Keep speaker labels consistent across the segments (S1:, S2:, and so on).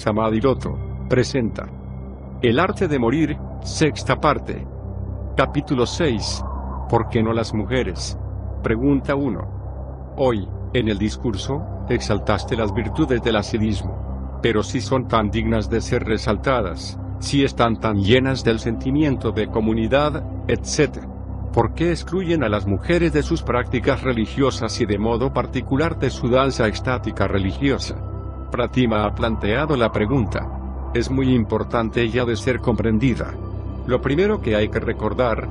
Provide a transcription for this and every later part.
S1: Samadhi Loto presenta El arte de morir, sexta parte. Capítulo 6. ¿Por qué no las mujeres? Pregunta 1. Hoy, en el discurso, exaltaste las virtudes del asilismo. Pero si son tan dignas de ser resaltadas, si están tan llenas del sentimiento de comunidad, etc., ¿por qué excluyen a las mujeres de sus prácticas religiosas y de modo particular de su danza extática religiosa? Pratima ha planteado la pregunta. Es muy importante y ha de ser comprendida. Lo primero que hay que recordar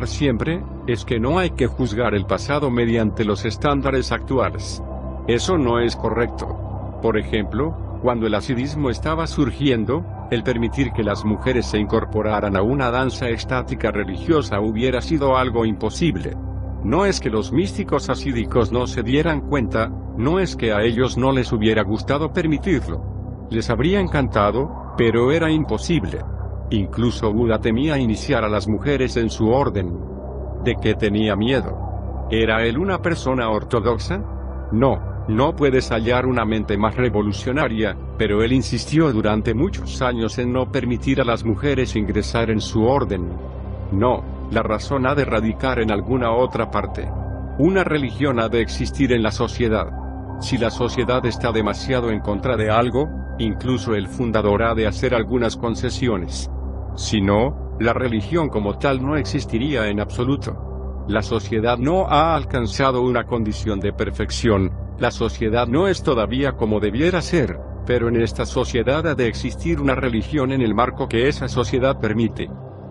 S1: siempre, es que no hay que juzgar el pasado mediante los estándares actuales. Eso no es correcto. Por ejemplo, cuando el hasidismo estaba surgiendo, el permitir que las mujeres se incorporaran a una danza extática religiosa hubiera sido algo imposible. No es que los místicos hasídicos no se dieran cuenta, no es que a ellos no les hubiera gustado permitirlo. Les habría encantado, pero era imposible. Incluso Buda temía iniciar a las mujeres en su orden. ¿De qué tenía miedo? ¿Era él una persona ortodoxa? No puedes hallar una mente más revolucionaria, pero él insistió durante muchos años en no permitir a las mujeres ingresar en su orden. No, la razón ha de radicar en alguna otra parte. Una religión ha de existir en la sociedad. Si la sociedad está demasiado en contra de algo, incluso el fundador ha de hacer algunas concesiones. Si no, la religión como tal no existiría en absoluto. La sociedad no ha alcanzado una condición de perfección. La sociedad no es todavía como debiera ser, pero en esta sociedad ha de existir una religión en el marco que esa sociedad permite.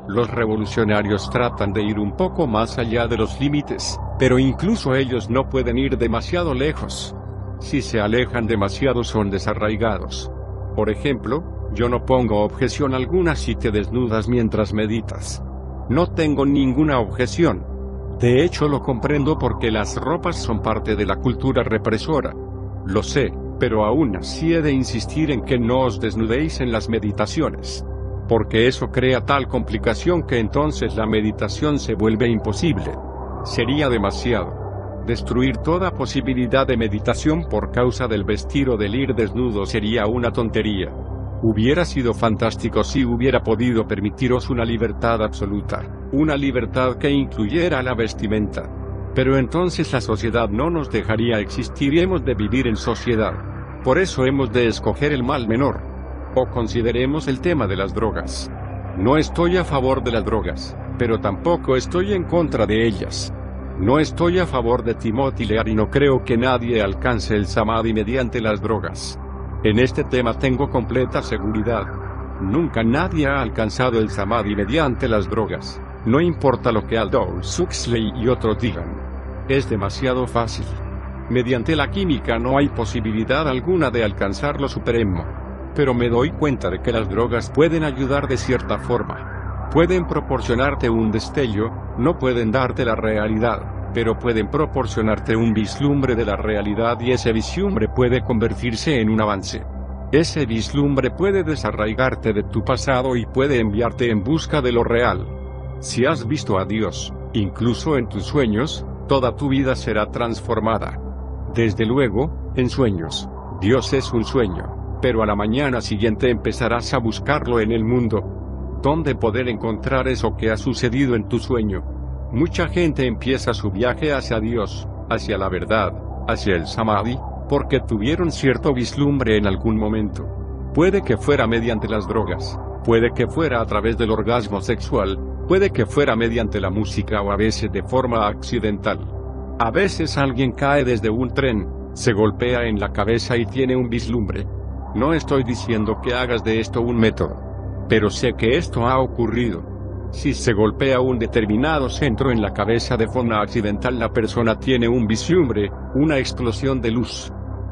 S1: Los revolucionarios tratan de ir un poco más allá de los límites, pero incluso ellos no pueden ir demasiado lejos. Si se alejan demasiado son desarraigados. Por ejemplo, yo no pongo objeción alguna si te desnudas mientras meditas. No tengo ninguna objeción. De hecho lo comprendo porque las ropas son parte de la cultura represora. Lo sé, pero aún así he de insistir en que no os desnudéis en las meditaciones. Porque eso crea tal complicación que entonces la meditación se vuelve imposible. Sería demasiado. Destruir toda posibilidad de meditación por causa del vestir o del ir desnudo sería una tontería. Hubiera sido fantástico si hubiera podido permitiros una libertad absoluta, una libertad que incluyera la vestimenta. Pero entonces la sociedad no nos dejaría existir y hemos de vivir en sociedad. Por eso hemos de escoger el mal menor. O consideremos el tema de las drogas. No estoy a favor de las drogas, pero tampoco estoy en contra de ellas. No estoy a favor de Timothy Leary y no creo que nadie alcance el Samadhi mediante las drogas. En este tema tengo completa seguridad. Nunca nadie ha alcanzado el Samadhi mediante las drogas, no importa lo que Aldous Huxley y otros digan. Es demasiado fácil. Mediante la química no hay posibilidad alguna de alcanzar lo supremo. Pero me doy cuenta de que las drogas pueden ayudar de cierta forma. Pueden proporcionarte un destello, no pueden darte la realidad, pero pueden proporcionarte un vislumbre de la realidad y ese vislumbre puede convertirse en un avance. Ese vislumbre puede desarraigarte de tu pasado y puede enviarte en busca de lo real. Si has visto a Dios, incluso en tus sueños, toda tu vida será transformada. Desde luego, en sueños, Dios es un sueño, pero a la mañana siguiente empezarás a buscarlo en el mundo. ¿Dónde poder encontrar eso que ha sucedido en tu sueño? Mucha gente empieza su viaje hacia Dios, hacia la verdad, hacia el Samadhi, porque tuvieron cierto vislumbre en algún momento. Puede que fuera mediante las drogas, puede que fuera a través del orgasmo sexual, puede que fuera mediante la música o a veces de forma accidental. A veces alguien cae desde un tren, se golpea en la cabeza y tiene un vislumbre. No estoy diciendo que hagas de esto un método, pero sé que esto ha ocurrido. Si se golpea un determinado centro en la cabeza de forma accidental, la persona tiene un vislumbre, una explosión de luz.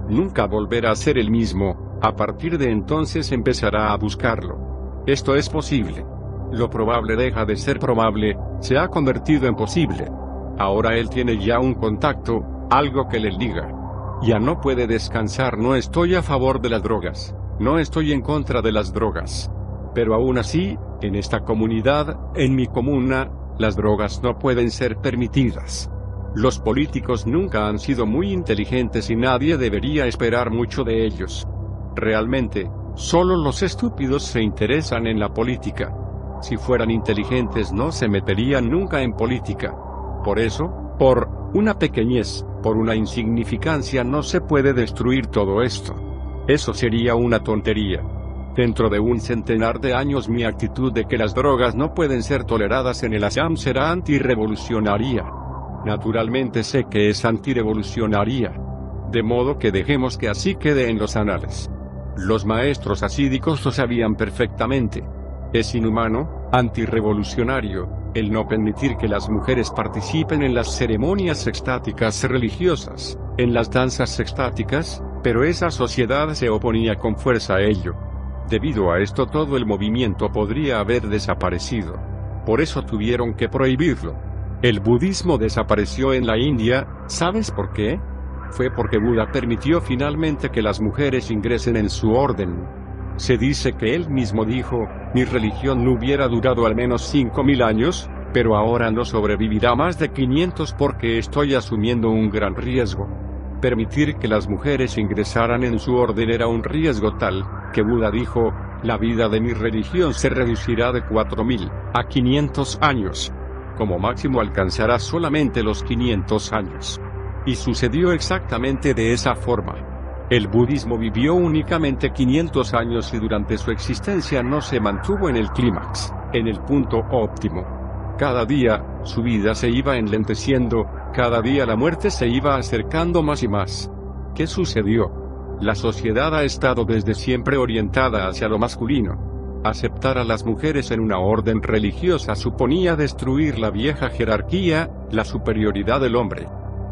S1: Nunca volverá a ser el mismo, a partir de entonces empezará a buscarlo. Esto es posible. Lo probable deja de ser probable, se ha convertido en posible. Ahora él tiene ya un contacto, algo que le liga. Ya no puede descansar. No estoy a favor de las drogas, no estoy en contra de las drogas. Pero aún así, en esta comunidad, en mi comuna, las drogas no pueden ser permitidas. Los políticos nunca han sido muy inteligentes y nadie debería esperar mucho de ellos. Realmente, solo los estúpidos se interesan en la política. Si fueran inteligentes no se meterían nunca en política. Por eso, por una pequeñez, por una insignificancia no se puede destruir todo esto. Eso sería una tontería. Dentro de un centenar de años mi actitud de que las drogas no pueden ser toleradas en el Assam será antirrevolucionaria. Naturalmente sé que es antirrevolucionaria. De modo que dejemos que así quede en los anales. Los maestros hasídicos lo sabían perfectamente. Es inhumano, antirrevolucionario, el no permitir que las mujeres participen en las ceremonias extáticas religiosas, en las danzas extáticas, pero esa sociedad se oponía con fuerza a ello. Debido a esto todo el movimiento podría haber desaparecido. Por eso tuvieron que prohibirlo. El budismo desapareció en la India, ¿sabes por qué? Fue porque Buda permitió finalmente que las mujeres ingresen en su orden. Se dice que él mismo dijo, mi religión no hubiera durado al menos 5000 años, pero ahora no sobrevivirá más de 500 porque estoy asumiendo un gran riesgo. Permitir que las mujeres ingresaran en su orden era un riesgo tal, que Buda dijo, la vida de mi religión se reducirá de 4000 a 500 años. Como máximo alcanzará solamente los 500 años. Y sucedió exactamente de esa forma. El budismo vivió únicamente 500 años y durante su existencia no se mantuvo en el clímax, en el punto óptimo. Cada día, su vida se iba enlenteciendo, cada día la muerte se iba acercando más y más. ¿Qué sucedió? La sociedad ha estado desde siempre orientada hacia lo masculino. Aceptar a las mujeres en una orden religiosa suponía destruir la vieja jerarquía, la superioridad del hombre.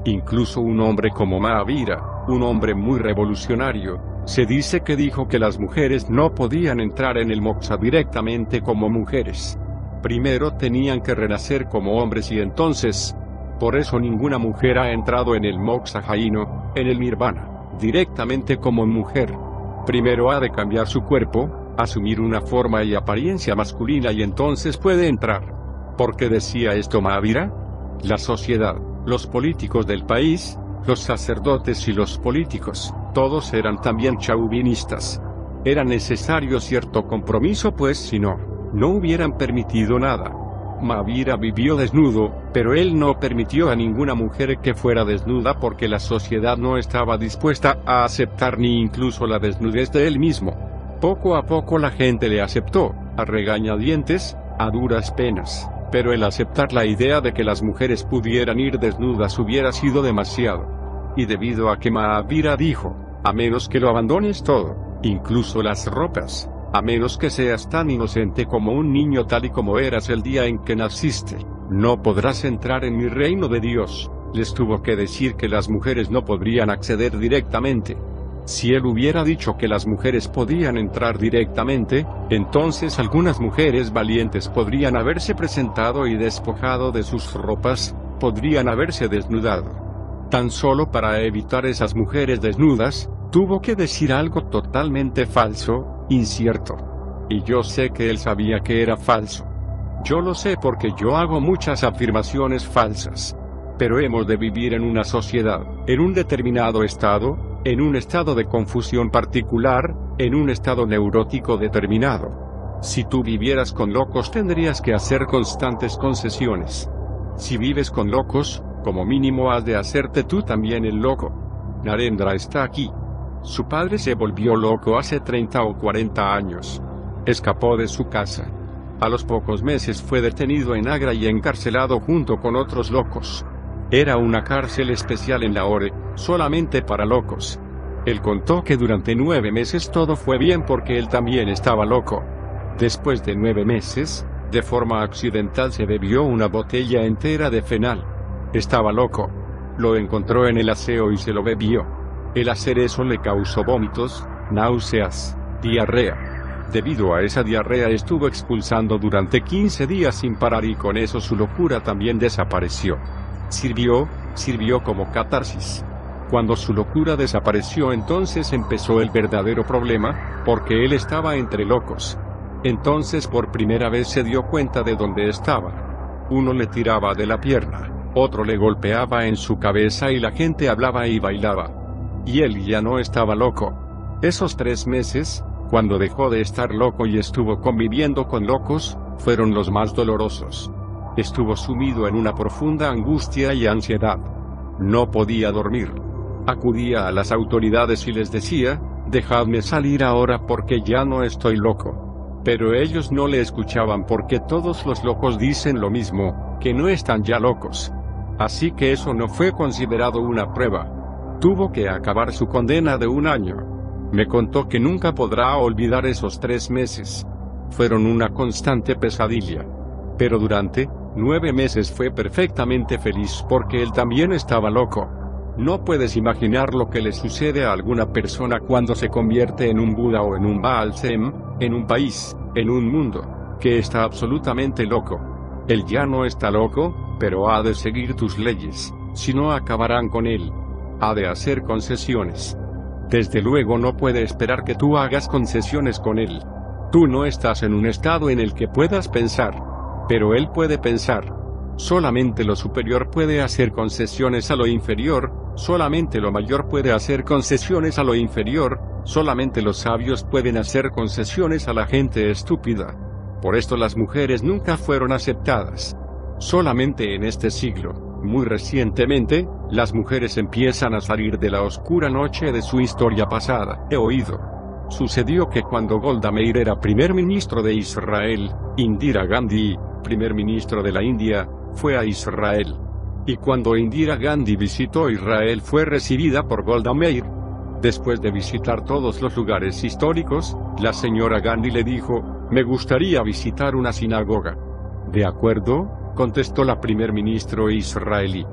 S1: Incluso un hombre como Mahavira, un hombre muy revolucionario, se dice que dijo que las mujeres no podían entrar en el moksha directamente como mujeres. Primero tenían que renacer como hombres y entonces, por eso ninguna mujer ha entrado en el moksha jaíno, en el nirvana, directamente como mujer. Primero ha de cambiar su cuerpo, asumir una forma y apariencia masculina y entonces puede entrar. ¿Por qué decía esto Mahavira? La sociedad, los políticos del país, los sacerdotes y los políticos, todos eran también chauvinistas. Era necesario cierto compromiso pues si no, no hubieran permitido nada. Mahavira vivió desnudo, pero él no permitió a ninguna mujer que fuera desnuda porque la sociedad no estaba dispuesta a aceptar ni incluso la desnudez de él mismo. Poco a poco la gente le aceptó, a regañadientes, a duras penas. Pero el aceptar la idea de que las mujeres pudieran ir desnudas hubiera sido demasiado. Y debido a que Mahavira dijo, a menos que lo abandones todo, incluso las ropas, a menos que seas tan inocente como un niño tal y como eras el día en que naciste, no podrás entrar en mi reino de Dios, les tuvo que decir que las mujeres no podrían acceder directamente. Si él hubiera dicho que las mujeres podían entrar directamente, entonces algunas mujeres valientes podrían haberse presentado y despojado de sus ropas, podrían haberse desnudado. Tan solo para evitar esas mujeres desnudas, tuvo que decir algo totalmente falso, incierto. Y yo sé que él sabía que era falso. Yo lo sé porque yo hago muchas afirmaciones falsas. Pero hemos de vivir en una sociedad, en un determinado estado, en un estado de confusión particular, en un estado neurótico determinado. Si tú vivieras con locos tendrías que hacer constantes concesiones. Si vives con locos, como mínimo has de hacerte tú también el loco. Narendra está aquí. Su padre se volvió loco hace 30 o 40 años. Escapó de su casa. A los pocos meses fue detenido en Agra y encarcelado junto con otros locos. Era una cárcel especial en Lahore, solamente para locos. Él contó que durante 9 meses todo fue bien porque él también estaba loco. Después de 9 meses, de forma accidental se bebió una botella entera de fenal. Estaba loco. Lo encontró en el aseo y se lo bebió. El hacer eso le causó vómitos, náuseas, diarrea. Debido a esa diarrea estuvo expulsando durante 15 días sin parar y con eso su locura también desapareció. Sirvió como catarsis. Cuando su locura desapareció entonces empezó el verdadero problema, porque él estaba entre locos. Entonces por primera vez se dio cuenta de dónde estaba. Uno le tiraba de la pierna, otro le golpeaba en su cabeza y la gente hablaba y bailaba. Y él ya no estaba loco. Esos 3 meses, cuando dejó de estar loco y estuvo conviviendo con locos, fueron los más dolorosos. Estuvo sumido en una profunda angustia y ansiedad. No podía dormir. Acudía a las autoridades y les decía, dejadme salir ahora porque ya no estoy loco. Pero ellos no le escuchaban porque todos los locos dicen lo mismo, que no están ya locos. Así que eso no fue considerado una prueba. Tuvo que acabar su condena de 1 año. Me contó que nunca podrá olvidar esos 3 meses. Fueron una constante pesadilla. Pero durante 9 meses fue perfectamente feliz porque él también estaba loco. No puedes imaginar lo que le sucede a alguna persona cuando se convierte en un Buda o en un Baal Sem, en un país, en un mundo, que está absolutamente loco. Él ya no está loco, pero ha de seguir tus leyes, si no acabarán con él. Ha de hacer concesiones. Desde luego no puede esperar que tú hagas concesiones con él. Tú no estás en un estado en el que puedas pensar. Pero él puede pensar. Solamente lo superior puede hacer concesiones a lo inferior, solamente lo mayor puede hacer concesiones a lo inferior, solamente los sabios pueden hacer concesiones a la gente estúpida. Por esto las mujeres nunca fueron aceptadas. Solamente en este siglo, muy recientemente, las mujeres empiezan a salir de la oscura noche de su historia pasada. He oído. Sucedió que cuando Golda Meir era primer ministro de Israel, Indira Gandhi, primer ministro de la India, fue a Israel. Y cuando Indira Gandhi visitó Israel fue recibida por Golda Meir. Después de visitar todos los lugares históricos, la señora Gandhi le dijo, me gustaría visitar una sinagoga. ¿De acuerdo?, contestó la primer ministro israelí.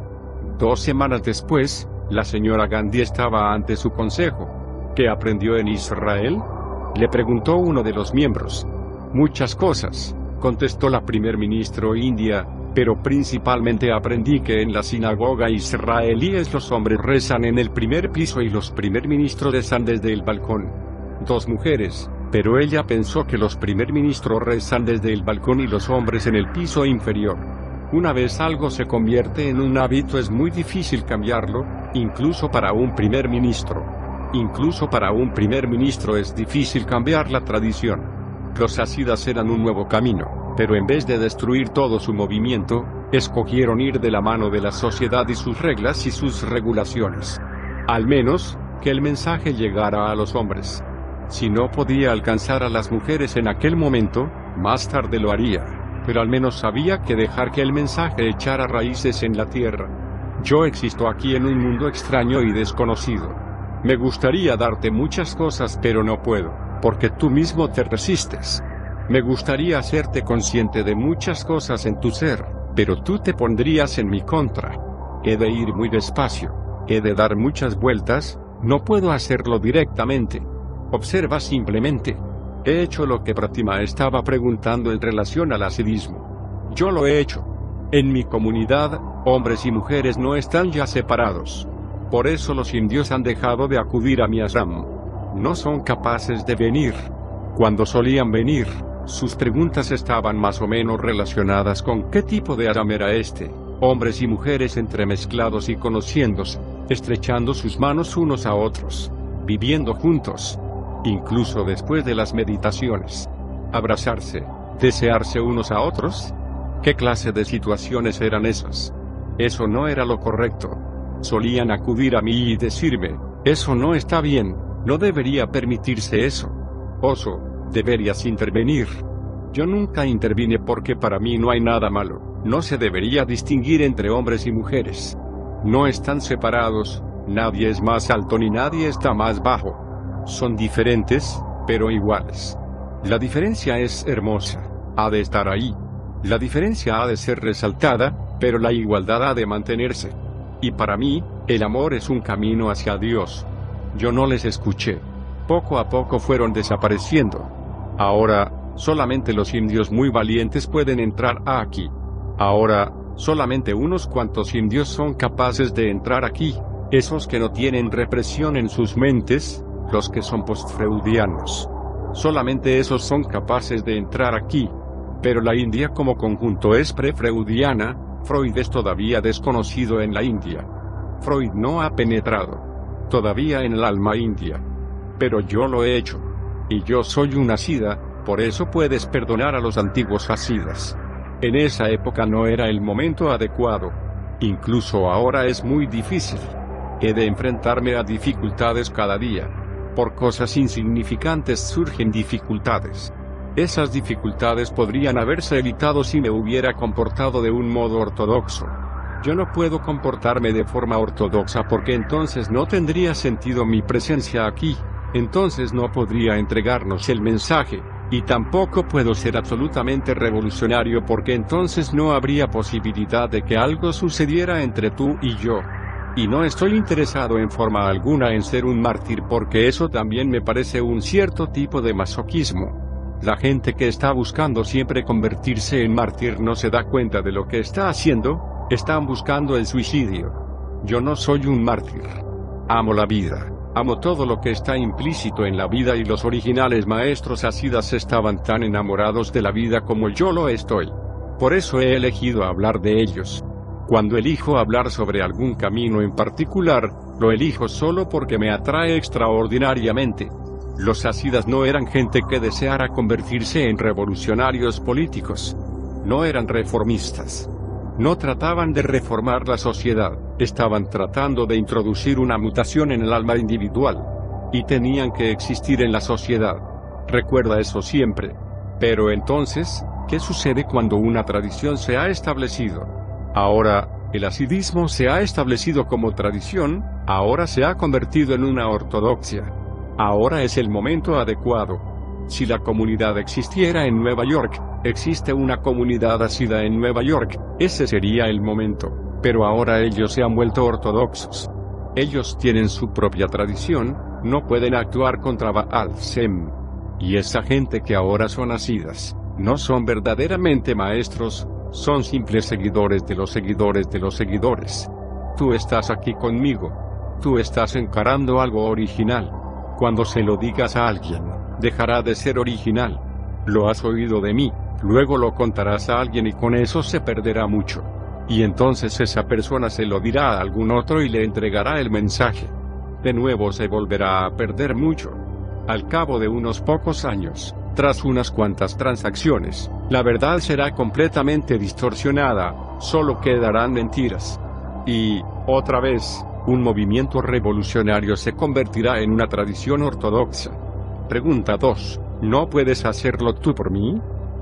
S1: 2 semanas después, la señora Gandhi estaba ante su consejo. ¿Qué aprendió en Israel?, le preguntó uno de los miembros. Muchas cosas, contestó la primer ministro india, pero principalmente aprendí que en la sinagoga israelíes los hombres rezan en el primer piso y los primer ministros rezan desde el balcón. 2 mujeres, pero ella pensó que los primer ministros rezan desde el balcón y los hombres en el piso inferior. Una vez algo se convierte en un hábito es muy difícil cambiarlo, incluso para un primer ministro. Incluso para un primer ministro es difícil cambiar la tradición. Los hasidas eran un nuevo camino, pero en vez de destruir todo su movimiento, escogieron ir de la mano de la sociedad y sus reglas y sus regulaciones. Al menos, que el mensaje llegara a los hombres. Si no podía alcanzar a las mujeres en aquel momento, más tarde lo haría, pero al menos había que dejar que el mensaje echara raíces en la tierra. Yo existo aquí en un mundo extraño y desconocido. Me gustaría darte muchas cosas pero no puedo, porque tú mismo te resistes. Me gustaría hacerte consciente de muchas cosas en tu ser, pero tú te pondrías en mi contra. He de ir muy despacio, he de dar muchas vueltas, no puedo hacerlo directamente. Observa simplemente. He hecho lo que Pratima estaba preguntando en relación al hasidismo. Yo lo he hecho. En mi comunidad, hombres y mujeres no están ya separados. Por eso los indios han dejado de acudir a mi ashram. No son capaces de venir. Cuando solían venir, sus preguntas estaban más o menos relacionadas con qué tipo de ashram era este. Hombres y mujeres entremezclados y conociéndose, estrechando sus manos unos a otros, viviendo juntos. Incluso después de las meditaciones. Abrazarse, desearse unos a otros. ¿Qué clase de situaciones eran esas? Eso no era lo correcto. Solían acudir a mí y decirme, eso no está bien, no debería permitirse eso. Oso, deberías intervenir. Yo nunca intervine porque para mí no hay nada malo, no se debería distinguir entre hombres y mujeres. No están separados, nadie es más alto ni nadie está más bajo. Son diferentes, pero iguales. La diferencia es hermosa, ha de estar ahí. La diferencia ha de ser resaltada, pero la igualdad ha de mantenerse. Y para mí, el amor es un camino hacia Dios. Yo no les escuché. Poco a poco fueron desapareciendo. Ahora, solamente los indios muy valientes pueden entrar aquí. Ahora, solamente unos cuantos indios son capaces de entrar aquí, esos que no tienen represión en sus mentes, los que son postfreudianos. Solamente esos son capaces de entrar aquí. Pero la India como conjunto es prefreudiana. Freud es todavía desconocido en la India. Freud no ha penetrado todavía en el alma india. pero yo lo he hecho. Y yo soy un asida, por eso puedes perdonar a los antiguos asidas. En esa época no era el momento adecuado. Incluso ahora es muy difícil. He de enfrentarme a dificultades cada día. Por cosas insignificantes surgen dificultades. Esas dificultades podrían haberse evitado si me hubiera comportado de un modo ortodoxo. Yo no puedo comportarme de forma ortodoxa porque entonces no tendría sentido mi presencia aquí, entonces no podría entregarnos el mensaje, y tampoco puedo ser absolutamente revolucionario porque entonces no habría posibilidad de que algo sucediera entre tú y yo. Y no estoy interesado en forma alguna en ser un mártir porque eso también me parece un cierto tipo de masoquismo. La gente que está buscando siempre convertirse en mártir no se da cuenta de lo que está haciendo. Están buscando el suicidio. Yo no soy un mártir. Amo la vida. Amo todo lo que está implícito en la vida y los originales maestros asidas estaban tan enamorados de la vida como yo lo estoy. Por eso he elegido hablar de ellos. Cuando elijo hablar sobre algún camino en particular, lo elijo solo porque me atrae extraordinariamente. Los asidas no eran gente que deseara convertirse en revolucionarios políticos. No eran reformistas. No trataban de reformar la sociedad, estaban tratando de introducir una mutación en el alma individual. Y tenían que existir en la sociedad. Recuerda eso siempre. Pero entonces, ¿qué sucede cuando una tradición se ha establecido? Ahora, el hasidismo se ha establecido como tradición, ahora se ha convertido en una ortodoxia. Ahora es el momento adecuado. Si la comunidad existiera en Nueva York, existe una comunidad asida en Nueva York, ese sería el momento, pero ahora ellos se han vuelto ortodoxos. Ellos tienen su propia tradición, no pueden actuar contra Baal Sem. Y esa gente que ahora son asidas, no son verdaderamente maestros, son simples seguidores de los seguidores de los seguidores. Tú estás aquí conmigo. Tú estás encarando algo original. Cuando se lo digas a alguien, dejará de ser original. Lo has oído de mí. Luego lo contarás a alguien y con eso se perderá mucho. Y entonces esa persona se lo dirá a algún otro y le entregará el mensaje. De nuevo se volverá a perder mucho. Al cabo de unos pocos años, tras unas cuantas transacciones, la verdad será completamente distorsionada, solo quedarán mentiras. Y, otra vez, un movimiento revolucionario se convertirá en una tradición ortodoxa. Pregunta 2. ¿No puedes hacerlo tú por mí?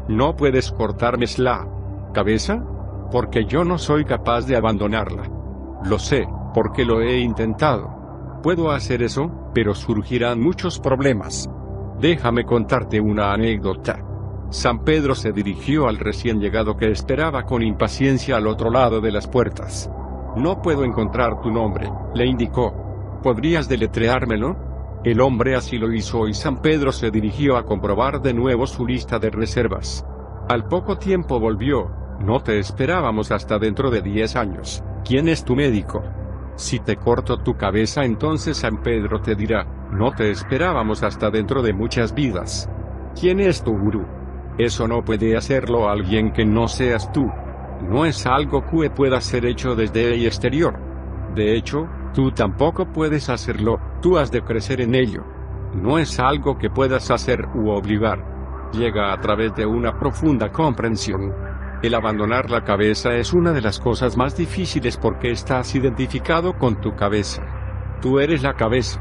S1: ¿No puedes cortarme la cabeza? Porque yo no soy capaz de abandonarla. Lo sé, porque lo he intentado. Puedo hacer eso, pero surgirán muchos problemas. Déjame contarte una anécdota. San Pedro se dirigió al recién llegado que esperaba con impaciencia al otro lado de las puertas. No puedo encontrar tu nombre, le indicó. ¿Podrías deletreármelo? El hombre así lo hizo y San Pedro se dirigió a comprobar de nuevo su lista de reservas. Al poco tiempo volvió. No te esperábamos hasta dentro de 10 años. ¿Quién es tu médico? Si te corto tu cabeza, entonces San Pedro te dirá, no te esperábamos hasta dentro de muchas vidas. ¿Quién es tu gurú? Eso no puede hacerlo alguien que no seas tú. No es algo que pueda ser hecho desde el exterior. De hecho, tú tampoco puedes hacerlo, tú has de crecer en ello. No es algo que puedas hacer u obligar. Llega a través de una profunda comprensión. El abandonar la cabeza es una de las cosas más difíciles porque estás identificado con tu cabeza. Tú eres la cabeza.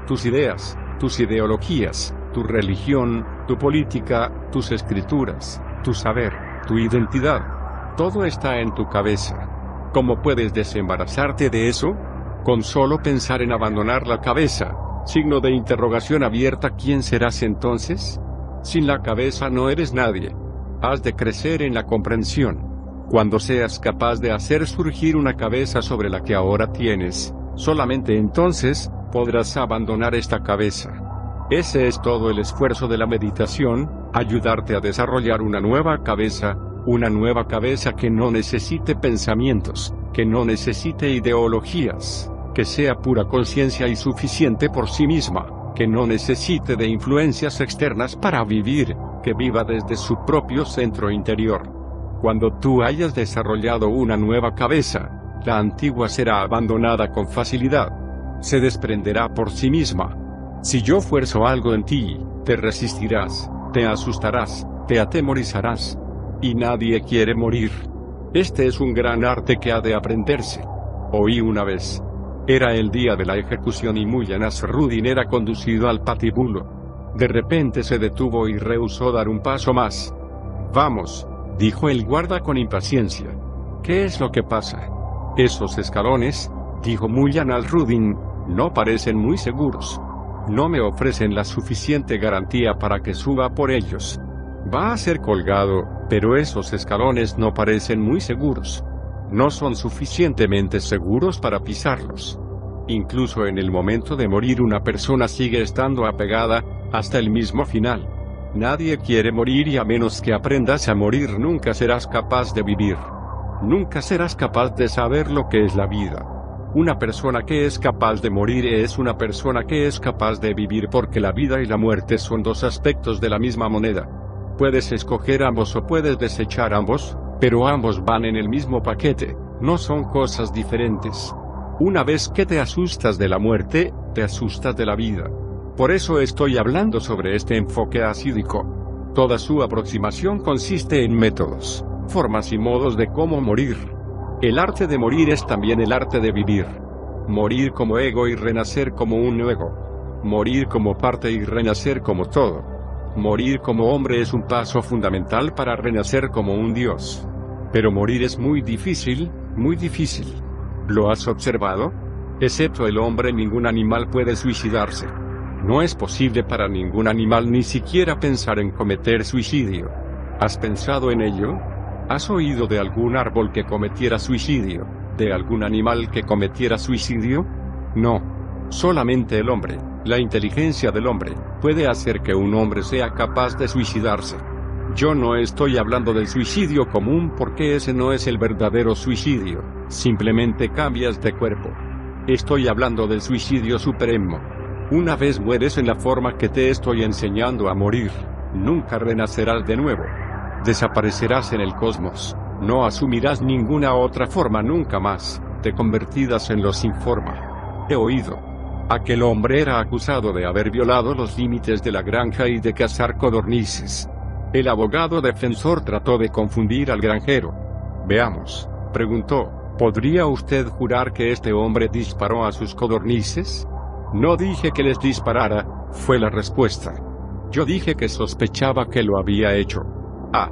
S1: Tus ideas, tus ideologías, tu religión, tu política, tus escrituras, tu saber, tu identidad. Todo está en tu cabeza. ¿Cómo puedes desembarazarte de eso? Con solo pensar en abandonar la cabeza. Signo de interrogación abierta. ¿Quién serás entonces? Sin la cabeza no eres nadie. Has de crecer en la comprensión. Cuando seas capaz de hacer surgir una cabeza sobre la que ahora tienes, solamente entonces podrás abandonar esta cabeza. Ese es todo el esfuerzo de la meditación, ayudarte a desarrollar una nueva cabeza que no necesite pensamientos, que no necesite ideologías, que sea pura conciencia y suficiente por sí misma, que no necesite de influencias externas para vivir, que viva desde su propio centro interior. Cuando tú hayas desarrollado una nueva cabeza, la antigua será abandonada con facilidad. Se desprenderá por sí misma. Si yo fuerzo algo en ti, te resistirás, te asustarás, te atemorizarás. Y nadie quiere morir. Este es un gran arte que ha de aprenderse. Oí una vez. Era el día de la ejecución y Mullah Nasruddin era conducido al patíbulo. De repente se detuvo y rehusó dar un paso más. Vamos, dijo el guarda con impaciencia. ¿Qué es lo que pasa? Esos escalones, dijo Mullah Nasruddin, no parecen muy seguros. No me ofrecen la suficiente garantía para que suba por ellos. Va a ser colgado, pero esos escalones no parecen muy seguros. No son suficientemente seguros para pisarlos. Incluso en el momento de morir una persona sigue estando apegada, hasta el mismo final. Nadie quiere morir y a menos que aprendas a morir nunca serás capaz de vivir. Nunca serás capaz de saber lo que es la vida. Una persona que es capaz de morir es una persona que es capaz de vivir porque la vida y la muerte son dos aspectos de la misma moneda. Puedes escoger ambos o puedes desechar ambos, pero ambos van en el mismo paquete, no son cosas diferentes. Una vez que te asustas de la muerte, te asustas de la vida. Por eso estoy hablando sobre este enfoque asídico. Toda su aproximación consiste en métodos, formas y modos de cómo morir. El arte de morir es también el arte de vivir. Morir como ego y renacer como un ego. Morir como parte y renacer como todo. Morir como hombre es un paso fundamental para renacer como un dios. Pero morir es muy difícil, muy difícil. ¿Lo has observado? Excepto el hombre, ningún animal puede suicidarse. No es posible para ningún animal ni siquiera pensar en cometer suicidio. ¿Has pensado en ello? ¿Has oído de algún árbol que cometiera suicidio? ¿De algún animal que cometiera suicidio? No. Solamente el hombre, la inteligencia del hombre, puede hacer que un hombre sea capaz de suicidarse. Yo no estoy hablando del suicidio común porque ese no es el verdadero suicidio, simplemente cambias de cuerpo. Estoy hablando del suicidio supremo. Una vez mueres en la forma que te estoy enseñando a morir, nunca renacerás de nuevo. Desaparecerás en el cosmos, no asumirás ninguna otra forma nunca más, te convertirás en lo sin forma. He oído. Aquel hombre era acusado de haber violado los límites de la granja y de cazar codornices. El abogado defensor trató de confundir al granjero. Veamos, preguntó, ¿podría usted jurar que este hombre disparó a sus codornices? No dije que les disparara, fue la respuesta. Yo dije que sospechaba que lo había hecho. Ah,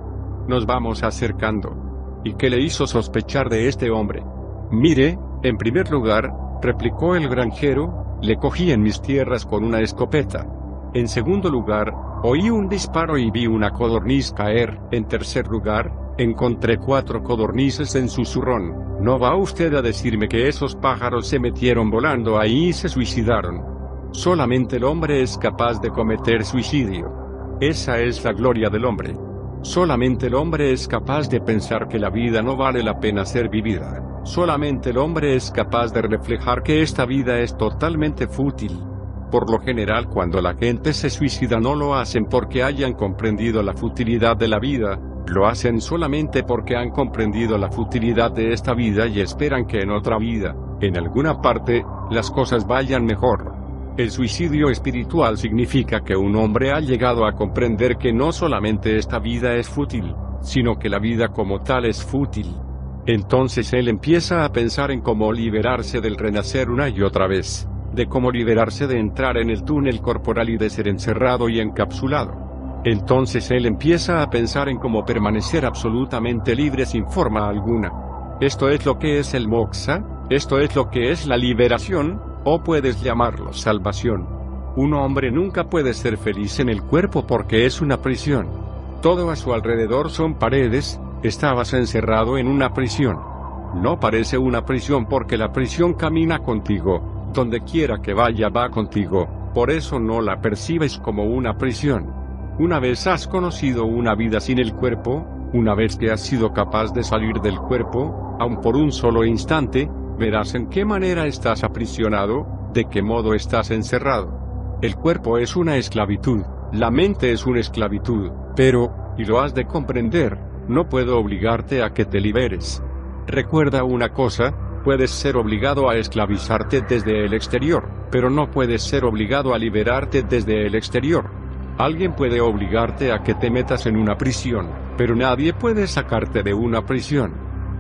S1: nos vamos acercando. ¿Y qué le hizo sospechar de este hombre? Mire, en primer lugar, replicó el granjero, le cogí en mis tierras con una escopeta. En segundo lugar, oí un disparo y vi una codorniz caer. En tercer lugar, encontré 4 codornices en su zurrón. ¿No va usted a decirme que esos pájaros se metieron volando ahí y se suicidaron? Solamente el hombre es capaz de cometer suicidio. Esa es la gloria del hombre. Solamente el hombre es capaz de pensar que la vida no vale la pena ser vivida. Solamente el hombre es capaz de reflejar que esta vida es totalmente fútil. Por lo general, cuando la gente se suicida no lo hacen porque hayan comprendido la futilidad de la vida, lo hacen solamente porque han comprendido la futilidad de esta vida y esperan que en otra vida, en alguna parte, las cosas vayan mejor. El suicidio espiritual significa que un hombre ha llegado a comprender que no solamente esta vida es fútil, sino que la vida como tal es fútil. Entonces él empieza a pensar en cómo liberarse del renacer una y otra vez, de cómo liberarse de entrar en el túnel corporal y de ser encerrado y encapsulado. Entonces él empieza a pensar en cómo permanecer absolutamente libre sin forma alguna. Esto es lo que es el moksha, esto es lo que es la liberación, o puedes llamarlo salvación. Un hombre nunca puede ser feliz en el cuerpo porque es una prisión. Todo a su alrededor son paredes, estabas encerrado en una prisión. No parece una prisión porque la prisión camina contigo, donde quiera que vaya va contigo, por eso no la percibes como una prisión. Una vez has conocido una vida sin el cuerpo, una vez que has sido capaz de salir del cuerpo, aun por un solo instante, verás en qué manera estás aprisionado, de qué modo estás encerrado. El cuerpo es una esclavitud, la mente es una esclavitud, pero, y lo has de comprender, no puedo obligarte a que te liberes. Recuerda una cosa, Puedes ser obligado a esclavizarte desde el exterior, pero no puedes ser obligado a liberarte desde el exterior. Alguien puede obligarte a que te metas en una prisión, pero nadie puede sacarte de una prisión.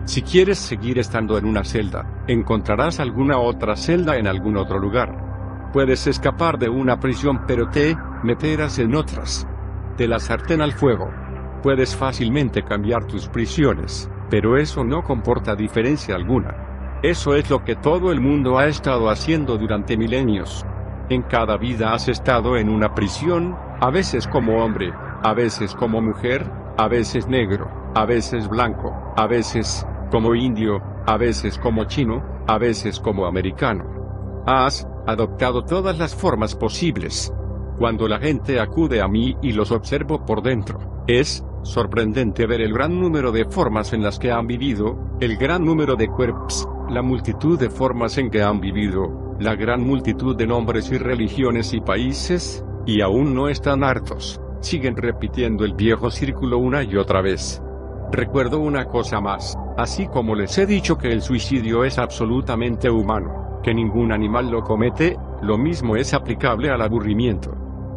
S1: Si quieres seguir estando en una celda, encontrarás alguna otra celda en algún otro lugar. Puedes escapar de una prisión, pero te meterás en otras. De la sartén al fuego. Puedes fácilmente cambiar tus prisiones, pero eso no comporta diferencia alguna. Eso es lo que todo el mundo ha estado haciendo durante milenios. En cada vida has estado en una prisión, a veces como hombre, a veces como mujer, a veces negro, a veces blanco, a veces como indio, a veces como chino, a veces como americano. Has adoptado todas las formas posibles. Cuando la gente acude a mí y los observo por dentro, es sorprendente ver el gran número de formas en las que han vivido, el gran número de cuerpos, la multitud de formas en que han vivido, la gran multitud de nombres y religiones y países, y aún no están hartos, siguen repitiendo el viejo círculo una y otra vez. Recuerdo una cosa más, así como les he dicho que el suicidio es absolutamente humano, que ningún animal lo comete, lo mismo es aplicable al aburrimiento.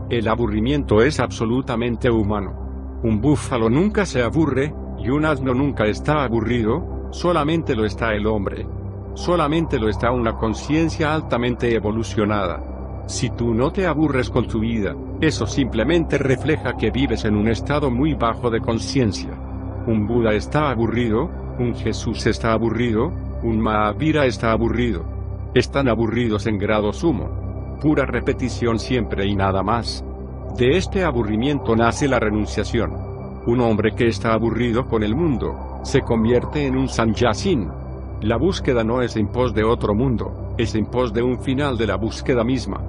S1: El aburrimiento es absolutamente humano. Un búfalo nunca se aburre, y un asno nunca está aburrido, solamente lo está el hombre. Solamente lo está una conciencia altamente evolucionada. Si tú no te aburres con tu vida, eso simplemente refleja que vives en un estado muy bajo de conciencia. Un Buda está aburrido, un Jesús está aburrido, un Mahavira está aburrido. Están aburridos en grado sumo. Pura repetición siempre y nada más. De este aburrimiento nace la renunciación. Un hombre que está aburrido con el mundo, se convierte en un sannyasin. La búsqueda no es en pos de otro mundo, es en pos de un final de la búsqueda misma.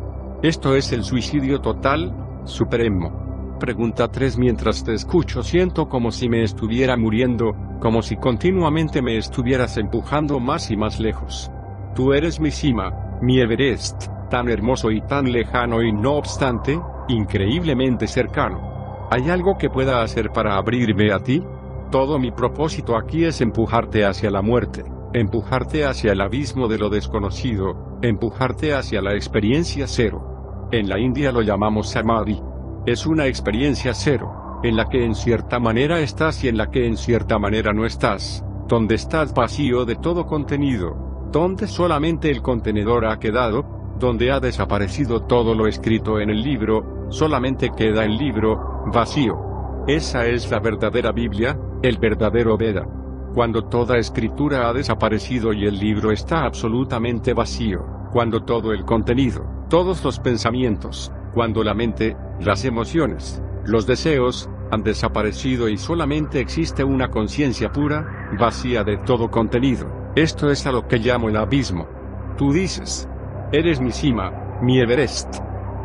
S1: Esto es el suicidio total, supremo. Pregunta 3. Mientras te escucho siento como si me estuviera muriendo, como si continuamente me estuvieras empujando más y más lejos. Tú eres mi cima, mi Everest, tan hermoso y tan lejano y no obstante, increíblemente cercano. ¿Hay algo que pueda hacer para abrirme a ti? Todo mi propósito aquí es empujarte hacia la muerte, empujarte hacia el abismo de lo desconocido, empujarte hacia la experiencia cero. En la India lo llamamos Samadhi. Es una experiencia cero, en la que en cierta manera estás y en la que en cierta manera no estás, donde estás vacío de todo contenido, donde solamente el contenedor ha quedado, donde ha desaparecido todo lo escrito en el libro, solamente queda el libro, vacío. Esa es la verdadera Biblia, el verdadero Veda. Cuando toda escritura ha desaparecido y el libro está absolutamente vacío, cuando todo el contenido, todos los pensamientos, cuando la mente, las emociones, los deseos, han desaparecido y solamente existe una conciencia pura, vacía de todo contenido. Esto es a lo que llamo el abismo. Tú dices, eres mi cima, mi Everest.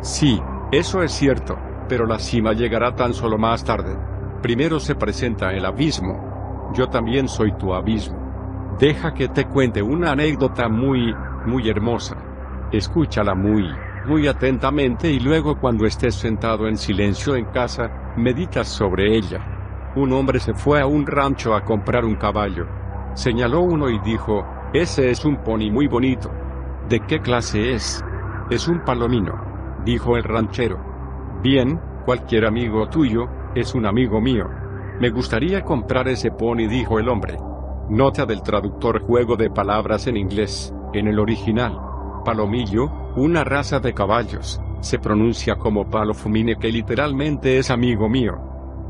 S1: Sí, eso es cierto, pero la cima llegará tan solo más tarde. Primero se presenta el abismo. Yo también soy tu abismo. Deja que te cuente una anécdota muy hermosa. Escúchala muy atentamente y luego cuando estés sentado en silencio en casa, meditas sobre ella. Un hombre se fue a un rancho a comprar un caballo. Señaló uno y dijo, ese es un pony muy bonito. ¿De qué clase es? Es un palomino, dijo el ranchero. Bien, cualquier amigo tuyo, es un amigo mío. Me gustaría comprar ese pony, dijo el hombre. Nota del traductor: juego de palabras en inglés, en el original. Palomillo, una raza de caballos, se pronuncia como palofumine, que literalmente es amigo mío.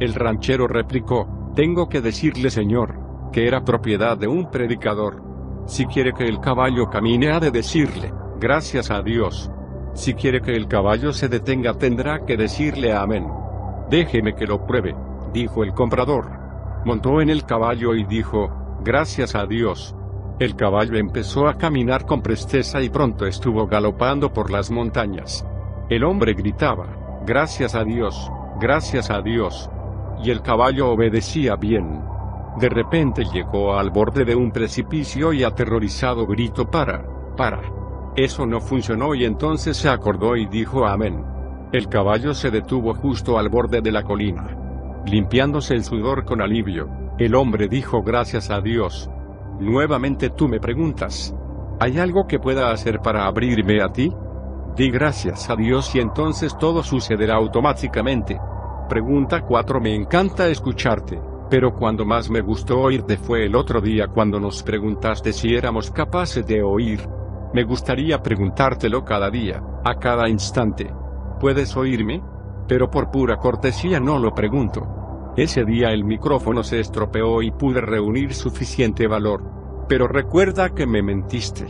S1: El ranchero replicó, tengo que decirle, señor, que era propiedad de un predicador. Si quiere que el caballo camine, ha de decirle, gracias a Dios. Si quiere que el caballo se detenga, tendrá que decirle amén. Déjeme que lo pruebe, dijo el comprador. Montó en el caballo y dijo, gracias a Dios. El caballo empezó a caminar con presteza y pronto estuvo galopando por las montañas. El hombre gritaba, gracias a Dios, gracias a Dios. Y el caballo obedecía bien. De repente llegó al borde de un precipicio y aterrorizado gritó, para. Eso no funcionó, y entonces se acordó y dijo amén. El caballo se detuvo justo al borde de la colina. Limpiándose el sudor con alivio, el hombre dijo, gracias a Dios. Nuevamente tú me preguntas, ¿hay algo que pueda hacer para abrirme a ti? Di gracias a Dios y entonces todo sucederá automáticamente. Pregunta 4. Me encanta escucharte, pero cuando más me gustó oírte fue el otro día cuando nos preguntaste si éramos capaces de oír. Me gustaría preguntártelo cada día, a cada instante. ¿Puedes oírme? Pero por pura cortesía no lo pregunto. Ese día el micrófono se estropeó y pude reunir suficiente valor. Pero recuerda que me mentiste.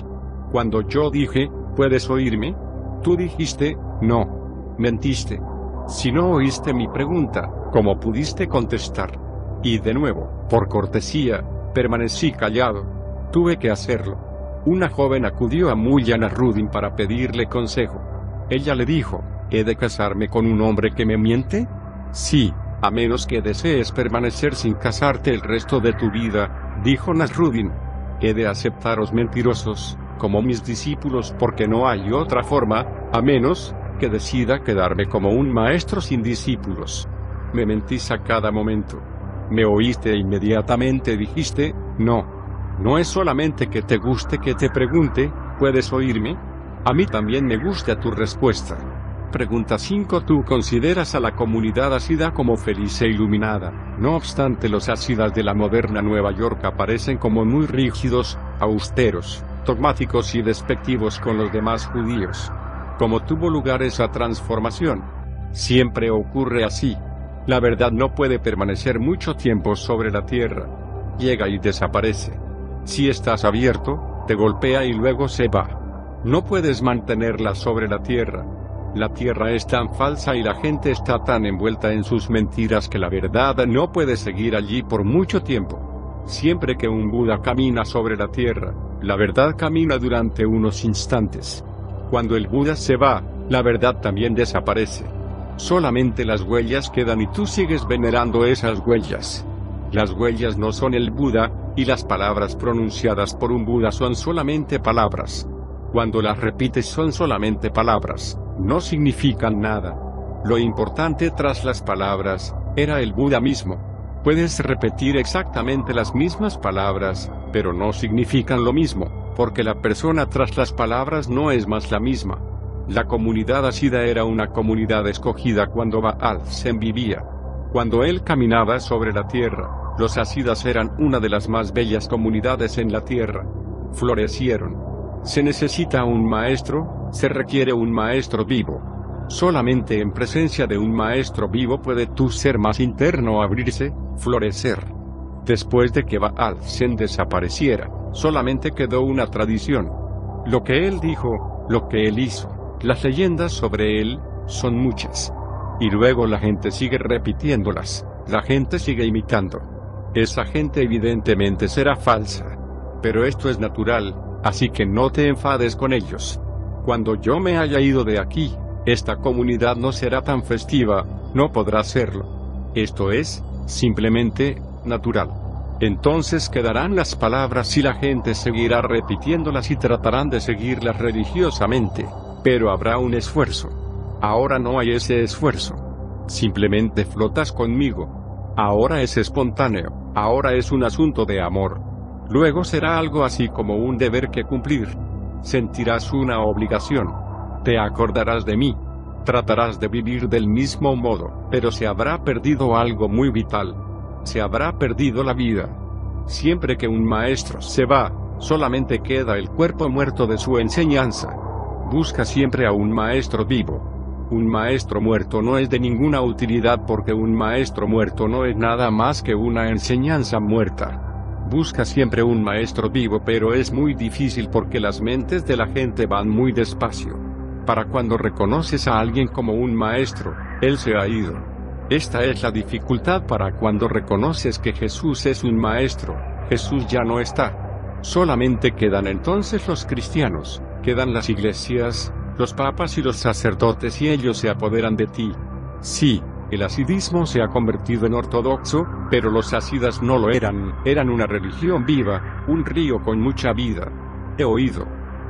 S1: Cuando yo dije, ¿puedes oírme? Tú dijiste, no. Mentiste. Si no oíste mi pregunta, ¿cómo pudiste contestar? Y de nuevo, por cortesía, permanecí callado. Tuve que hacerlo. Una joven acudió a Mullah Nasruddin para pedirle consejo. Ella le dijo, ¿he de casarme con un hombre que me miente? Sí, a menos que desees permanecer sin casarte el resto de tu vida, dijo Nasruddin. He de aceptaros mentirosos, como mis discípulos porque no hay otra forma, a menos que decida quedarme como un maestro sin discípulos. Me mentís a cada momento. Me oíste e inmediatamente dijiste, no. No es solamente que te guste que te pregunte, ¿puedes oírme? A mí también me gusta tu respuesta. Pregunta 5. ¿Tú consideras a la comunidad hasida como feliz e iluminada? No obstante, los hasidas de la moderna Nueva York aparecen como muy rígidos, austeros, dogmáticos y despectivos con los demás judíos. ¿Cómo tuvo lugar esa transformación? Siempre ocurre así. La verdad no puede permanecer mucho tiempo sobre la tierra. Llega y desaparece. Si estás abierto, te golpea y luego se va. No puedes mantenerla sobre la tierra. La tierra es tan falsa y la gente está tan envuelta en sus mentiras que la verdad no puede seguir allí por mucho tiempo. Siempre que un Buda camina sobre la tierra, la verdad camina durante unos instantes. Cuando el Buda se va, la verdad también desaparece. Solamente las huellas quedan y tú sigues venerando esas huellas. Las huellas no son el Buda, y las palabras pronunciadas por un Buda son solamente palabras. Cuando las repites son solamente palabras, no significan nada. Lo importante tras las palabras, era el Buda mismo. Puedes repetir exactamente las mismas palabras, pero no significan lo mismo, porque la persona tras las palabras no es más la misma. La comunidad hasida era una comunidad escogida cuando Baal Sem vivía. Cuando él caminaba sobre la tierra, los hasidas eran una de las más bellas comunidades en la tierra. Florecieron. Se necesita un maestro, se requiere un maestro vivo. Solamente en presencia de un maestro vivo puede tu ser más interno abrirse, florecer. Después de que Baal Sem desapareciera, solamente quedó una tradición. Lo que él dijo, lo que él hizo, las leyendas sobre él, son muchas. Y luego la gente sigue repitiéndolas, la gente sigue imitando. Esa gente evidentemente será falsa. Pero esto es natural, así que no te enfades con ellos. Cuando yo me haya ido de aquí, esta comunidad no será tan festiva, no podrá serlo. Esto es, simplemente, natural. Entonces quedarán las palabras y la gente seguirá repitiéndolas y tratarán de seguirlas religiosamente, pero habrá un esfuerzo. Ahora no hay ese esfuerzo. Simplemente flotas conmigo. Ahora es espontáneo, ahora es un asunto de amor. Luego será algo así como un deber que cumplir. Sentirás una obligación. Te acordarás de mí. Tratarás de vivir del mismo modo, pero se habrá perdido algo muy vital. Se habrá perdido la vida. Siempre que un maestro se va, solamente queda el cuerpo muerto de su enseñanza. Busca siempre a un maestro vivo. Un maestro muerto no es de ninguna utilidad porque un maestro muerto no es nada más que una enseñanza muerta. Busca siempre un maestro vivo, pero es muy difícil porque las mentes de la gente van muy despacio. Para cuando reconoces a alguien como un maestro, él se ha ido. Esta es la dificultad para cuando reconoces que Jesús es un maestro, Jesús ya no está. Solamente quedan entonces los cristianos, quedan las iglesias, los papas y los sacerdotes y ellos se apoderan de ti. Sí, el hasidismo se ha convertido en ortodoxo, pero los hasidas no lo eran, eran una religión viva, un río con mucha vida. He oído.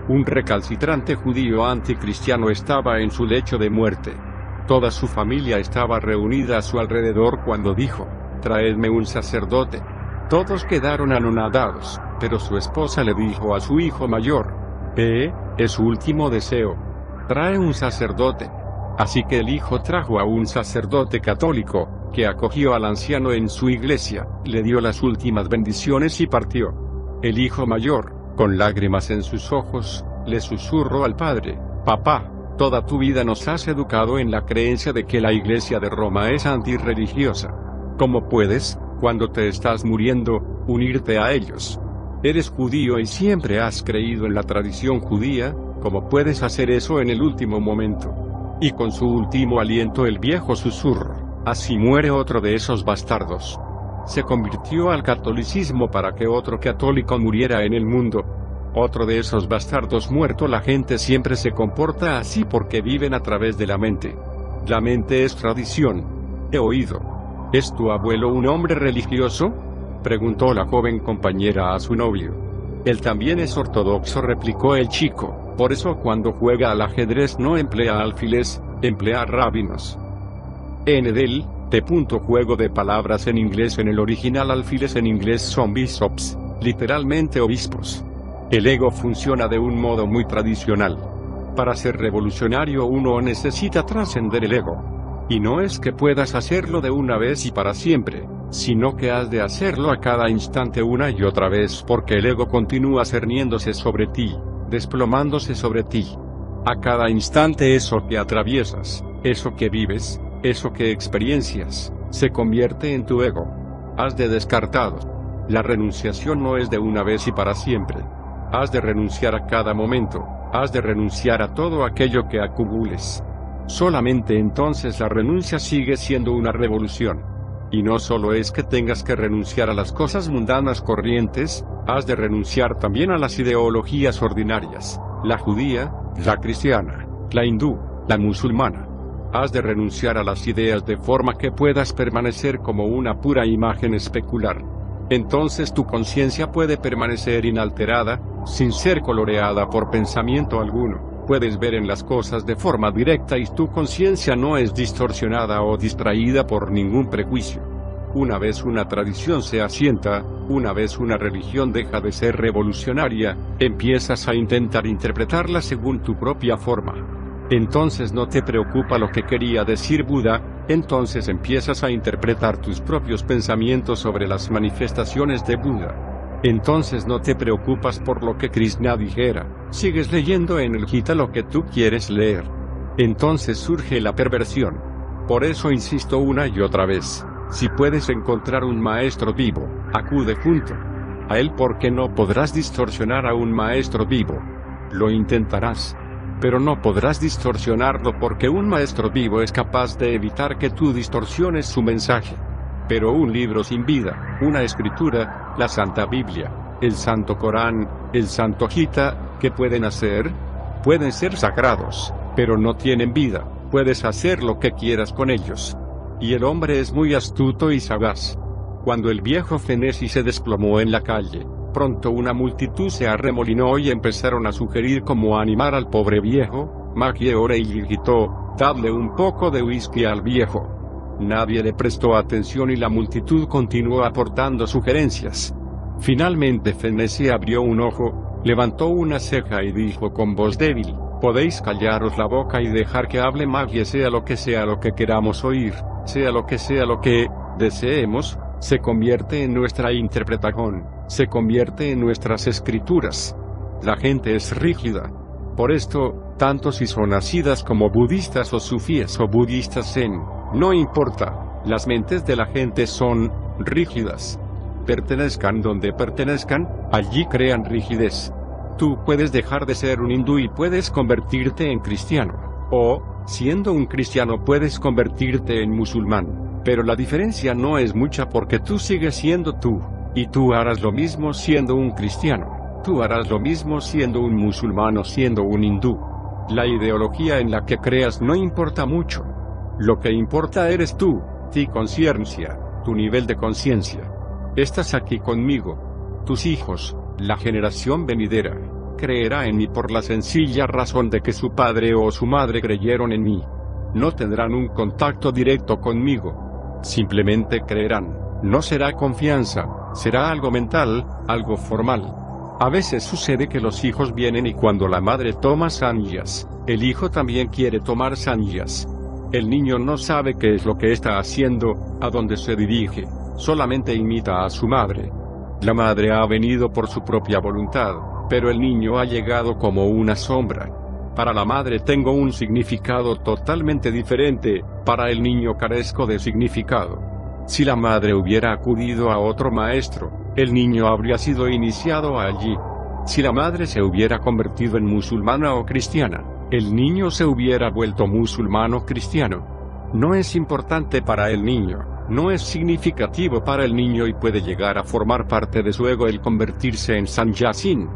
S1: Un recalcitrante judío anticristiano estaba en su lecho de muerte. Toda su familia estaba reunida a su alrededor cuando dijo, «Traedme un sacerdote». Todos quedaron anonadados. Pero su esposa le dijo a su hijo mayor: es su último deseo. Trae un sacerdote. Así que el hijo trajo a un sacerdote católico, que acogió al anciano en su iglesia, le dio las últimas bendiciones y partió. El hijo mayor, con lágrimas en sus ojos, le susurró al padre: papá, toda tu vida nos has educado en la creencia de que la Iglesia de Roma es antirreligiosa. ¿Cómo puedes, cuando te estás muriendo, unirte a ellos? Eres judío y siempre has creído en la tradición judía, ¿cómo puedes hacer eso en el último momento? Y con su último aliento el viejo susurró: así muere otro de esos bastardos. Se convirtió al catolicismo para que otro católico muriera en el mundo. Otro de esos bastardos muerto. La gente siempre se comporta así porque viven a través de la mente. La mente es tradición. He oído. ¿Es tu abuelo un hombre religioso?, preguntó la joven compañera a su novio. Él también es ortodoxo, replicó el chico, por eso cuando juega al ajedrez no emplea alfiles, emplea rábinos. Enedel, juego de palabras en inglés. En el original alfiles en inglés son bishops, literalmente obispos. El ego funciona de un modo muy tradicional. Para ser revolucionario uno necesita trascender el ego. Y no es que puedas hacerlo de una vez y para siempre, sino que has de hacerlo a cada instante una y otra vez, porque el ego continúa cerniéndose sobre ti, desplomándose sobre ti. A cada instante eso que atraviesas, eso que vives, eso que experiencias, se convierte en tu ego. Has de descartarlo. La renunciación no es de una vez y para siempre. Has de renunciar a cada momento, has de renunciar a todo aquello que acumules. Solamente entonces la renuncia sigue siendo una revolución. Y no solo es que tengas que renunciar a las cosas mundanas corrientes, has de renunciar también a las ideologías ordinarias, la judía, la cristiana, la hindú, la musulmana. Has de renunciar a las ideas de forma que puedas permanecer como una pura imagen especular. Entonces tu conciencia puede permanecer inalterada, sin ser coloreada por pensamiento alguno. Puedes ver en las cosas de forma directa y tu conciencia no es distorsionada o distraída por ningún prejuicio. Una vez una tradición se asienta, una vez una religión deja de ser revolucionaria, empiezas a intentar interpretarla según tu propia forma. Entonces no te preocupa lo que quería decir Buda, entonces empiezas a interpretar tus propios pensamientos sobre las manifestaciones de Buda. Entonces no te preocupas por lo que Krishna dijera, sigues leyendo en el Gita lo que tú quieres leer. Entonces surge la perversión. Por eso insisto una y otra vez, si puedes encontrar un maestro vivo, acude junto a él, porque no podrás distorsionar a un maestro vivo. Lo intentarás, pero no podrás distorsionarlo, porque un maestro vivo es capaz de evitar que tú distorsiones su mensaje. Pero un libro sin vida, una escritura, la Santa Biblia, el Santo Corán, el Santo Gita, ¿qué pueden hacer? Pueden ser sagrados, pero no tienen vida, puedes hacer lo que quieras con ellos. Y el hombre es muy astuto y sagaz. Cuando el viejo Fenesi se desplomó en la calle, pronto una multitud se arremolinó y empezaron a sugerir cómo animar al pobre viejo. Maggie O'Reilly gritó: «Dadle un poco de whisky al viejo». Nadie le prestó atención y la multitud continuó aportando sugerencias. Finalmente Fenesi abrió un ojo, levantó una ceja y dijo con voz débil: «Podéis callaros la boca y dejar que hable Maggie, sea lo que queramos oír, sea lo que deseemos, se convierte en nuestra interpretación, se convierte en nuestras escrituras». La gente es rígida. Por esto, tanto si son nacidas como budistas o sufíes o budistas zen, no importa, las mentes de la gente son rígidas. Pertenezcan donde pertenezcan, allí crean rigidez. Tú puedes dejar de ser un hindú y puedes convertirte en cristiano. O, siendo un cristiano, puedes convertirte en musulmán. Pero la diferencia no es mucha, porque tú sigues siendo tú. Y tú harás lo mismo siendo un cristiano. Tú harás lo mismo siendo un musulmán o siendo un hindú. La ideología en la que creas no importa mucho. Lo que importa eres tú, tu conciencia, tu nivel de conciencia. Estás aquí conmigo. Tus hijos, la generación venidera, creerá en mí por la sencilla razón de que su padre o su madre creyeron en mí. No tendrán un contacto directo conmigo. Simplemente creerán. No será confianza, Será algo mental, algo formal. A veces sucede que los hijos vienen y cuando la madre toma sanjas, el hijo también quiere tomar sanjas. El niño no sabe qué es lo que está haciendo, a dónde se dirige, solamente imita a su madre. La madre ha venido por su propia voluntad, pero el niño ha llegado como una sombra. Para la madre tengo un significado totalmente diferente, para el niño carezco de significado. Si la madre hubiera acudido a otro maestro, el niño habría sido iniciado allí. Si la madre se hubiera convertido en musulmana o cristiana, el niño se hubiera vuelto musulmán o cristiano. No es importante para el niño, no es significativo para el niño y puede llegar a formar parte de su ego el convertirse en sanyasín.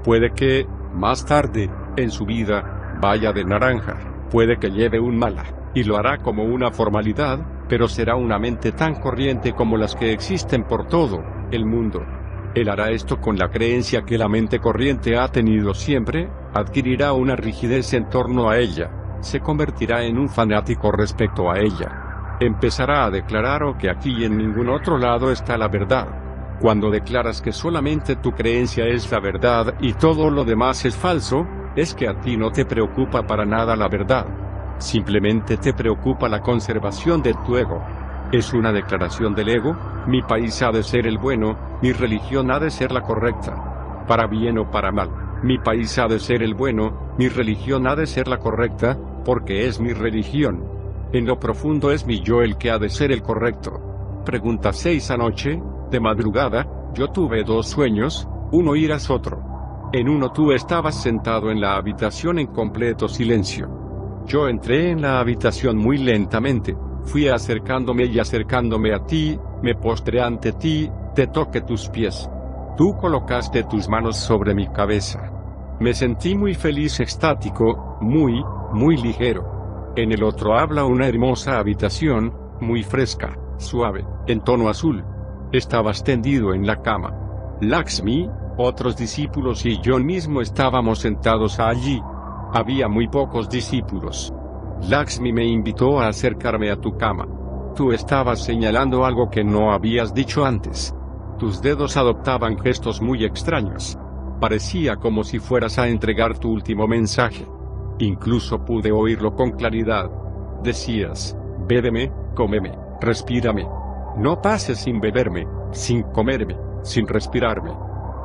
S1: Puede que, más tarde, en su vida, vaya de naranja, puede que lleve un mala, y lo hará como una formalidad, pero será una mente tan corriente como las que existen por todo el mundo. Él hará esto con la creencia que la mente corriente ha tenido siempre, adquirirá una rigidez en torno a ella, se convertirá en un fanático respecto a ella. Empezará a declarar que aquí y en ningún otro lado está la verdad. Cuando declaras que solamente tu creencia es la verdad y todo lo demás es falso, es que a ti no te preocupa para nada la verdad. Simplemente te preocupa la conservación de tu ego. Es una declaración del ego: mi país ha de ser el bueno, mi religión ha de ser la correcta. Para bien o para mal, mi país ha de ser el bueno, mi religión ha de ser la correcta, porque es mi religión. En lo profundo es mi yo el que ha de ser el correcto. Pregunta 6. Anoche, de madrugada, yo tuve dos sueños, uno irás otro. En uno tú estabas sentado en la habitación en completo silencio. Yo entré en la habitación muy lentamente, fui acercándome y acercándome a ti, me postré ante ti, te toqué tus pies. Tú colocaste tus manos sobre mi cabeza. Me sentí muy feliz, extático, muy ligero. En el otro habla una hermosa habitación, muy fresca, suave, en tono azul. Estabas tendido en la cama. Lakshmi, otros discípulos y yo mismo estábamos sentados allí. Había muy pocos discípulos. Lakshmi me invitó a acercarme a tu cama. Tú estabas señalando algo que no habías dicho antes. Tus dedos adoptaban gestos muy extraños. Parecía como si fueras a entregar tu último mensaje. Incluso pude oírlo con claridad. Decías: bébeme, cómeme, respírame. No pases sin beberme, sin comerme, sin respirarme.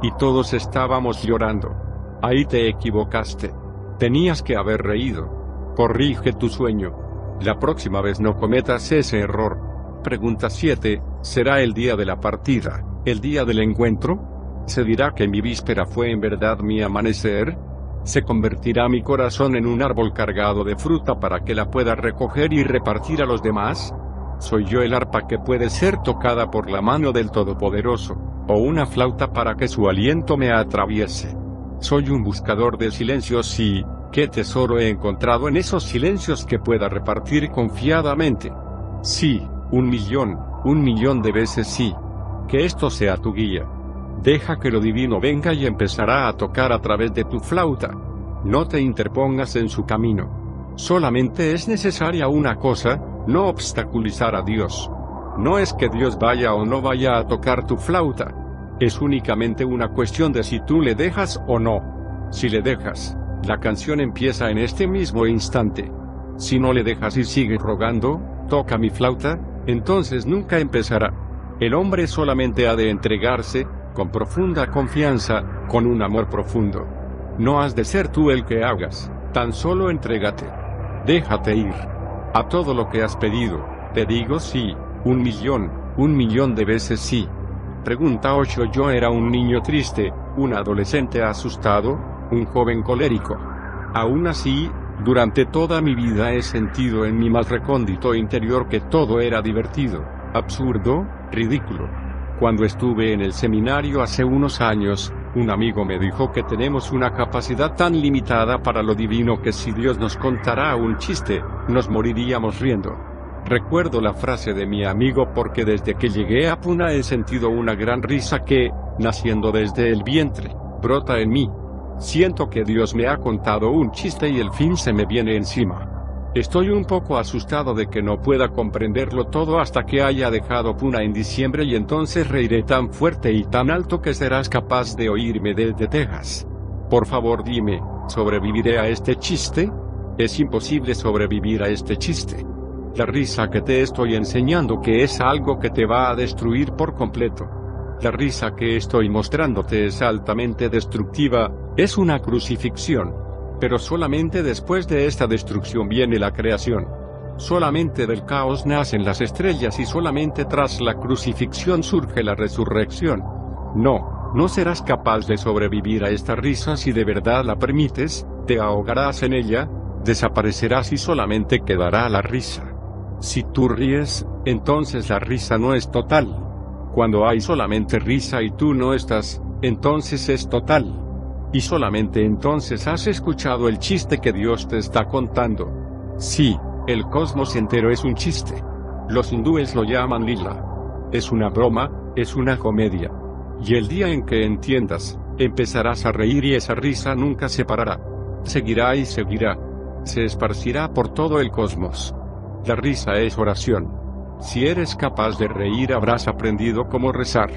S1: Y todos estábamos llorando. Ahí te equivocaste. Tenías que haber reído. Corrige tu sueño. La próxima vez no cometas ese error. Pregunta 7. ¿Será el día de la partida, el día del encuentro? ¿Se dirá que mi víspera fue en verdad mi amanecer? ¿Se convertirá mi corazón en un árbol cargado de fruta para que la pueda recoger y repartir a los demás? ¿Soy yo el arpa que puede ser tocada por la mano del Todopoderoso, o una flauta para que su aliento me atraviese? Soy un buscador de silencios y, ¿qué tesoro he encontrado en esos silencios que pueda repartir confiadamente? Sí, 1.000.000 de veces sí. Que esto sea tu guía. Deja que lo divino venga y empezará a tocar a través de tu flauta. No te interpongas en su camino. Solamente es necesaria una cosa: no obstaculizar a Dios. No es que Dios vaya o no vaya a tocar tu flauta. Es únicamente una cuestión de si tú le dejas o no. Si le dejas, la canción empieza en este mismo instante. Si no le dejas y sigues rogando: toca mi flauta, entonces nunca empezará. El hombre solamente ha de entregarse, con profunda confianza, con un amor profundo. No has de ser tú el que hagas, tan solo entrégate. Déjate ir. A todo lo que has pedido, te digo sí, 1.000.000 de veces sí. Pregunta 8. Yo era un niño triste, un adolescente asustado, un joven colérico. Aún así, durante toda mi vida he sentido en mi más recóndito interior que todo era divertido, absurdo, ridículo. Cuando estuve en el seminario hace unos años, un amigo me dijo que tenemos una capacidad tan limitada para lo divino que si Dios nos contara un chiste, nos moriríamos riendo. Recuerdo la frase de mi amigo porque desde que llegué a Puna he sentido una gran risa que, naciendo desde el vientre, brota en mí. Siento que Dios me ha contado un chiste y el fin se me viene encima. Estoy un poco asustado de que no pueda comprenderlo todo hasta que haya dejado Puna en diciembre y entonces reiré tan fuerte y tan alto que serás capaz de oírme desde Texas. Por favor dime, ¿sobreviviré a este chiste? Es imposible sobrevivir a este chiste. La risa que te estoy enseñando que es algo que te va a destruir por completo. La risa que estoy mostrándote es altamente destructiva, es una crucifixión. Pero solamente después de esta destrucción viene la creación. Solamente del caos nacen las estrellas y solamente tras la crucifixión surge la resurrección. No serás capaz de sobrevivir a esta risa si de verdad la permites, te ahogarás en ella, desaparecerás y solamente quedará la risa. Si tú ríes, entonces la risa no es total. Cuando hay solamente risa y tú no estás, entonces es total. Y solamente entonces has escuchado el chiste que Dios te está contando. Sí, el cosmos entero es un chiste. Los hindúes lo llaman lila. Es una broma, es una comedia. Y el día en que entiendas, empezarás a reír y esa risa nunca se parará. Seguirá y seguirá. Se esparcirá por todo el cosmos. La risa es oración. Si eres capaz de reír habrás aprendido cómo rezar.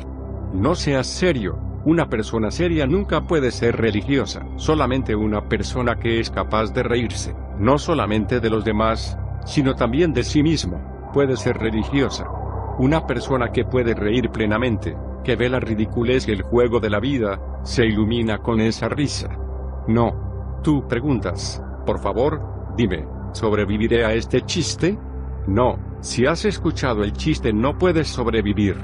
S1: No seas serio. Una persona seria nunca puede ser religiosa. Solamente una persona que es capaz de reírse, no solamente de los demás, sino también de sí mismo, puede ser religiosa. Una persona que puede reír plenamente, que ve la ridiculez y el juego de la vida, se ilumina con esa risa. No. Tú preguntas, por favor, dime, ¿sobreviviré a este chiste? No, si has escuchado el chiste no puedes sobrevivir.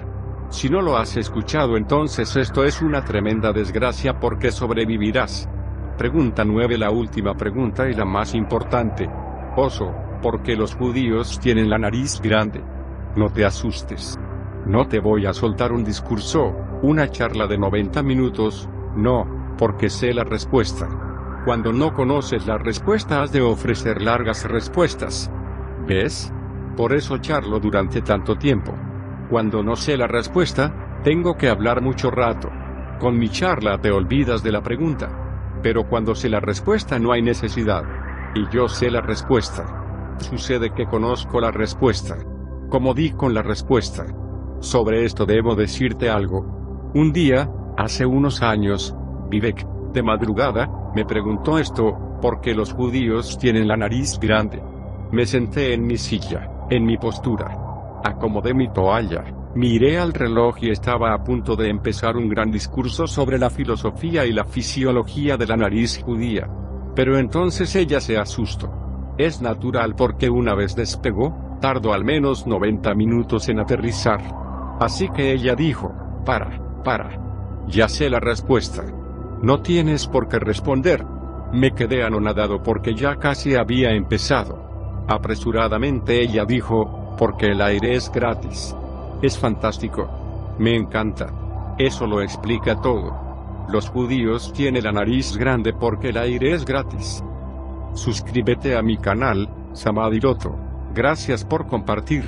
S1: Si no lo has escuchado entonces esto es una tremenda desgracia porque sobrevivirás. Pregunta 9, la última pregunta y la más importante. Oso, ¿por qué los judíos tienen la nariz grande? No te asustes. No te voy a soltar un discurso, una charla de 90 minutos, no, porque sé la respuesta. Cuando no conoces la respuesta has de ofrecer largas respuestas. ¿Ves? Por eso charlo durante tanto tiempo. Cuando no sé la respuesta, tengo que hablar mucho rato. Con mi charla te olvidas de la pregunta. Pero cuando sé la respuesta no hay necesidad. Y yo sé la respuesta. Sucede que conozco la respuesta. Como di con la respuesta. Sobre esto debo decirte algo. Un día, hace unos años, Vivek, de madrugada, me preguntó esto, ¿por qué los judíos tienen la nariz grande? Me senté en mi silla, en mi postura. Acomodé mi toalla, miré al reloj y estaba a punto de empezar un gran discurso sobre la filosofía y la fisiología de la nariz judía. Pero entonces ella se asustó. Es natural porque una vez despegó, tardó al menos 90 minutos en aterrizar. Así que ella dijo, para. Ya sé la respuesta. No tienes por qué responder. Me quedé anonadado porque ya casi había empezado. Apresuradamente ella dijo, porque el aire es gratis. Es fantástico. Me encanta. Eso lo explica todo. Los judíos tienen la nariz grande porque el aire es gratis. Suscríbete a mi canal, Samadhi Loto. Gracias por compartir.